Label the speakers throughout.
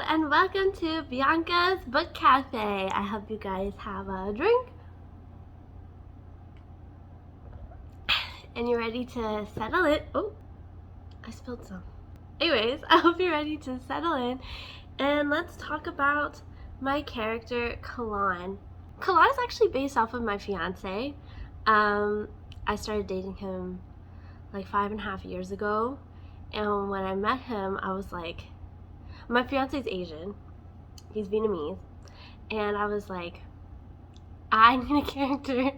Speaker 1: and welcome to Bianca's Book Cafe. I hope you guys have a drink and you're ready to settle in. Oh, I spilled some. Anyways, I hope you're ready to settle in and let's talk about my character Khalon. Khalon is actually based off of my fiance. I started dating him like 5.5 years ago, and when I met him I was like, my fiance is Asian, he's Vietnamese, and I was like, I need a character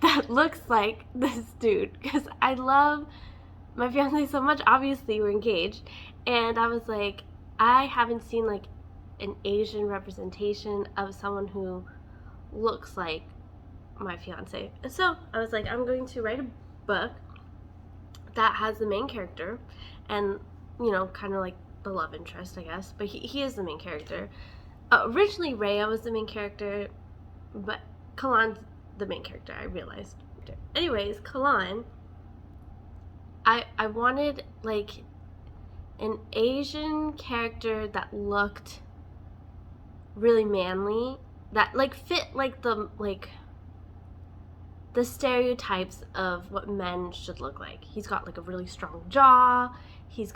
Speaker 1: that looks like this dude because I love my fiance so much. Obviously we're engaged, and I was like, I haven't seen like an Asian representation of someone who looks like my fiance. And so I was like, I'm going to write a book that has the main character and, you know, kind of like the love interest, I guess, but he is the main character. Originally Rhea was the main character, but Khalon's the main character, I realized. Anyways, Khalon, I wanted like an Asian character that looked really manly, that like fit like the stereotypes of what men should look like. He's got like a really strong jaw, he's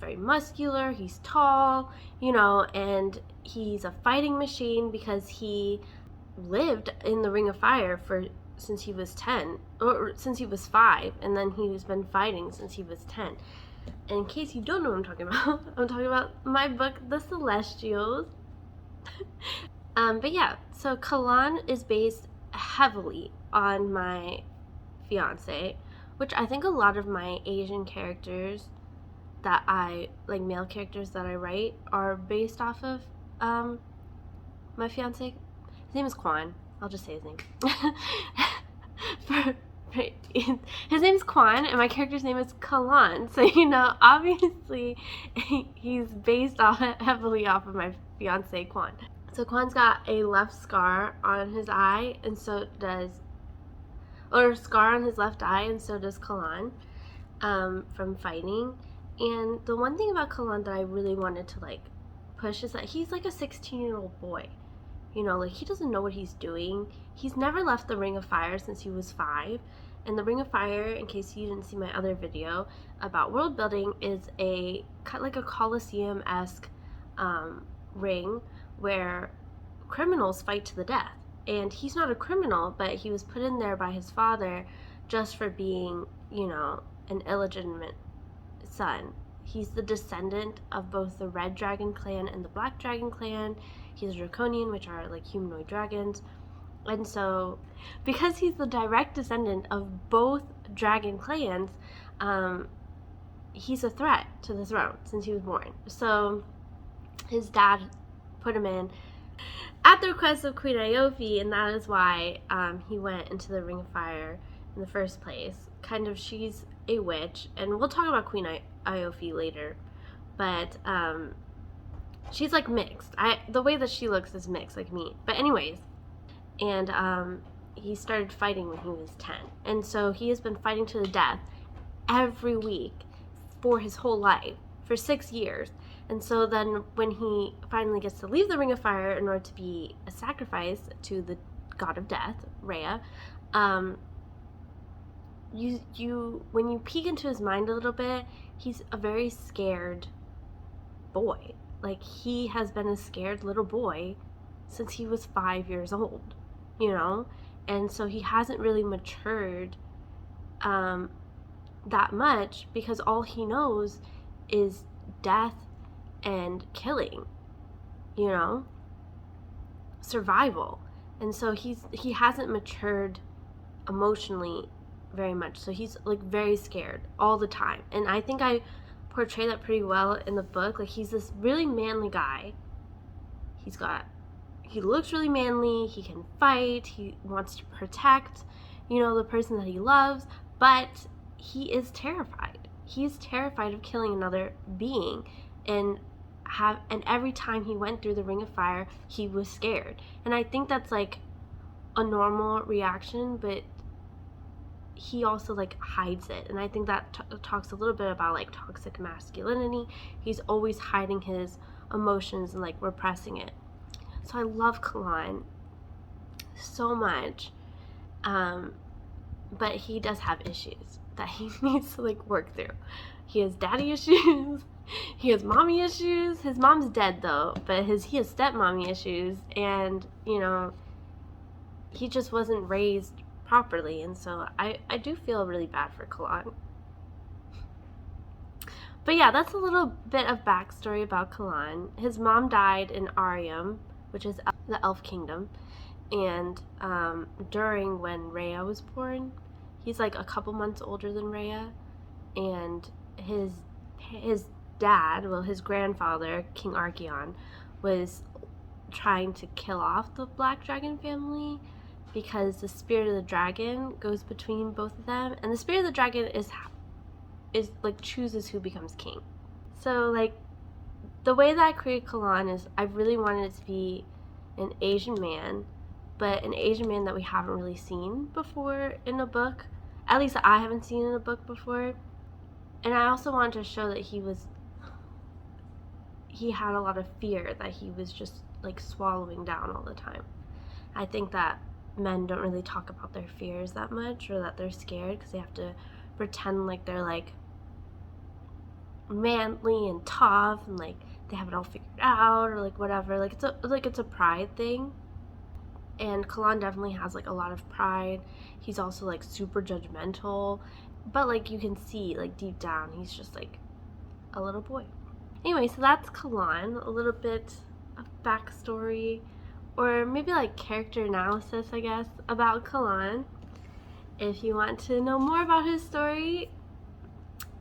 Speaker 1: very muscular, he's tall, you know, and he's a fighting machine because he lived in the Ring of Fire since he was 10, or since he was 5, and then he's been fighting since he was 10. And in case you don't know what I'm talking about, I'm talking about my book, The Celestials. But yeah, so Khalon is based heavily on my fiance, which I think a lot of my Asian characters that male characters that I write are based off of my fiance. His name is Kwan. I'll just say his name. His name's Kwan, and my character's name is Khalon. So, you know, obviously he's based heavily off of my fiance, Kwan. So Kwan's got a left scar on his eye, and so does, or a scar on his left eye, and so does Khalon, from fighting. And the one thing about Khalon that I really wanted to like push is that he's like a 16-year-old boy. You know, like he doesn't know what he's doing. He's never left the Ring of Fire since he was 5. And the Ring of Fire, in case you didn't see my other video about world building, is kind of like a Colosseum-esque ring where criminals fight to the death. And he's not a criminal, but he was put in there by his father just for being, you know, an illegitimate son. He's the descendant of both the Red Dragon clan and the Black Dragon clan. He's Draconian, which are like humanoid dragons. And so, because he's the direct descendant of both dragon clans, he's a threat to the throne since he was born. So, his dad put him in at the request of Queen Iofi, and that is why he went into the Ring of Fire in the first place. Kind of, she's a witch, and we'll talk about Queen Iofi later, but she's like mixed. The way that she looks is mixed, like me. But anyways, and he started fighting when he was 10, and so he has been fighting to the death every week for his whole life for 6 years. And so then when he finally gets to leave the Ring of Fire in order to be a sacrifice to the god of death, Rhea, when you peek into his mind a little bit, he's a very scared boy. Like, he has been a scared little boy since he was 5 years old, you know? And so he hasn't really matured that much because all he knows is death and killing, you know? Survival. And so he hasn't matured emotionally very much. So he's like very scared all the time. And I think I portray that pretty well in the book. Like, he's this really manly guy. He looks really manly, he can fight, he wants to protect, you know, the person that he loves, but he is terrified. He's terrified of killing another being, and every time he went through the Ring of Fire, he was scared. And I think that's like a normal reaction, but he also like hides it, and I think that talks a little bit about like toxic masculinity. He's always hiding his emotions and like repressing it. So I love Khalon so much, but he does have issues that he needs to like work through. He has daddy issues, he has mommy issues. His mom's dead though, but he has stepmommy issues, and you know, he just wasn't raised properly, and so I do feel really bad for Khalon. But yeah, that's a little bit of backstory about Khalon. His mom died in Arium, which is the Elf Kingdom, and during when Rhea was born. He's like a couple months older than Rhea, and his dad, well, his grandfather, King Archeon, was trying to kill off the Black Dragon family because the spirit of the dragon goes between both of them, and the spirit of the dragon is like chooses who becomes king. So like the way that I created Khalon is I really wanted it to be an Asian man, but an Asian man that we haven't really seen before in a book. At least I haven't seen in a book before. And I also wanted to show that he had a lot of fear that he was just like swallowing down all the time. I think that men don't really talk about their fears that much, or that they're scared, because they have to pretend like they're like manly and tough and like they have it all figured out, or like whatever. Like it's a pride thing. And Khalon definitely has like a lot of pride. He's also like super judgmental, but like you can see like deep down he's just like a little boy. Anyway, so that's Khalon, a little bit of backstory, or maybe like character analysis, I guess, about Khalon. If you want to know more about his story,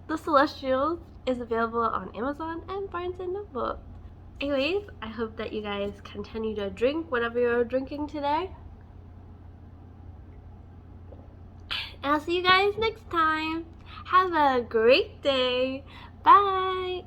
Speaker 1: The Celestials is available on Amazon and Barnes & Noble. Anyways, I hope that you guys continue to drink whatever you're drinking today. And I'll see you guys next time. Have a great day. Bye.